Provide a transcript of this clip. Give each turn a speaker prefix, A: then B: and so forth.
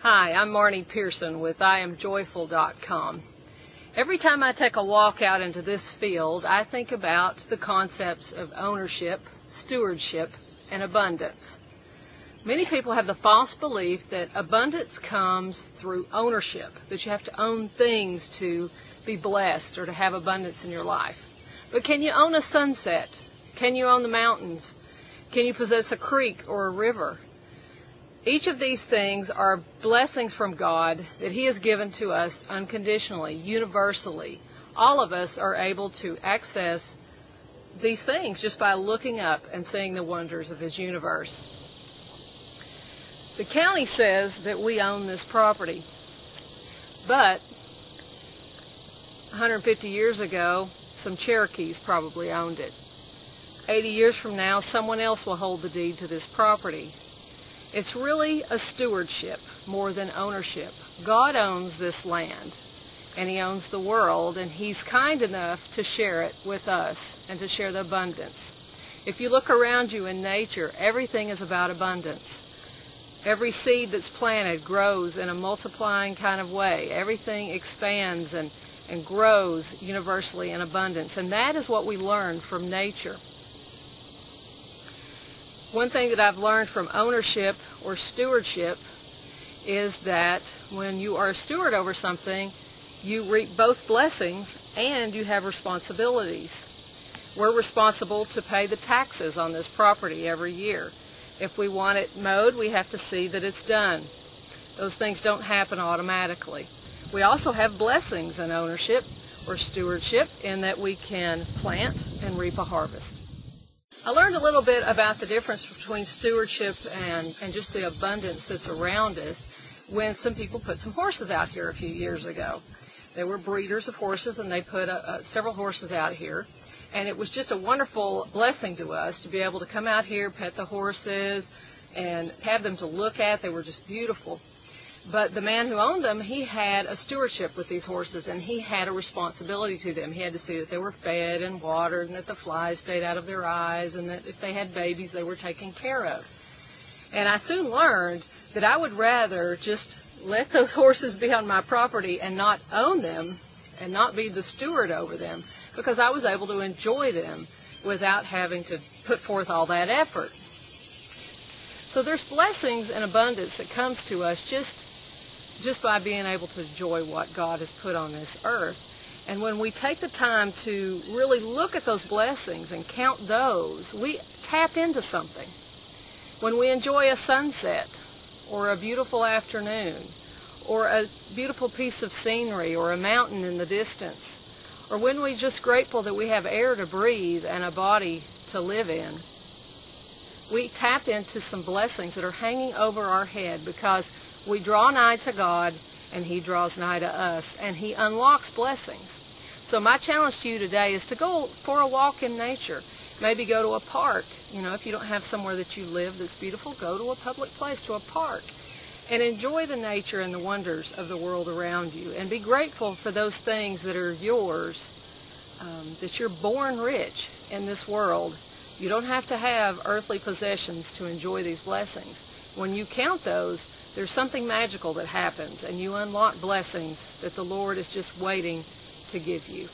A: Hi, I'm Marnie Pehrson with IamJoyful.com. Every time I take a walk out into this field, I think about the concepts of ownership, stewardship, and abundance. Many people have the false belief that abundance comes through ownership, that you have to own things to be blessed or to have abundance in your life. But can you own a sunset? Can you own the mountains? Can you possess a creek or a river? Each of these things are blessings from God that He has given to us unconditionally, universally. All of us are able to access these things just by looking up and seeing the wonders of His universe. The county says that we own this property, but 150 years ago, some Cherokees probably owned it. 80 years from now, someone else will hold the deed to this property. It's really a stewardship more than ownership. God owns this land, and He owns the world, and He's kind enough to share it with us and to share the abundance. If you look around you in nature, everything is about abundance. Every seed that's planted grows in a multiplying kind of way. Everything expands and grows universally in abundance, and that is what we learn from nature. One thing that I've learned from ownership or stewardship is that when you are a steward over something, you reap both blessings and you have responsibilities. We're responsible to pay the taxes on this property every year. If we want it mowed, we have to see that it's done. Those things don't happen automatically. We also have blessings in ownership or stewardship in that we can plant and reap a harvest. I learned a little bit about the difference between stewardship and just the abundance that's around us when some people put some horses out here a few years ago. They were breeders of horses, and they put several horses out here. And it was just a wonderful blessing to us to be able to come out here, pet the horses, and have them to look at. They were just beautiful. But the man who owned them, he had a stewardship with these horses, and he had a responsibility to them. He had to see that they were fed and watered, and that the flies stayed out of their eyes, and that if they had babies, they were taken care of. And I soon learned that I would rather just let those horses be on my property and not own them and not be the steward over them, because I was able to enjoy them without having to put forth all that effort. So there's blessings and abundance that comes to us just by being able to enjoy what God has put on this earth. And when we take the time to really look at those blessings and count those, we tap into something. When we enjoy a sunset or a beautiful afternoon or a beautiful piece of scenery or a mountain in the distance, or when we're just grateful that we have air to breathe and a body to live in, we tap into some blessings that are hanging over our head because we draw nigh to God and He draws nigh to us, and He unlocks blessings. So my challenge to you today is to go for a walk in nature. Maybe go to a park. If you don't have somewhere that you live that's beautiful, go to a public place, to a park, and enjoy the nature and the wonders of the world around you, and be grateful for those things that are yours, that you're born rich in this world. You don't have to have earthly possessions to enjoy these blessings. When you count those, there's something magical that happens, and you unlock blessings that the Lord is just waiting to give you.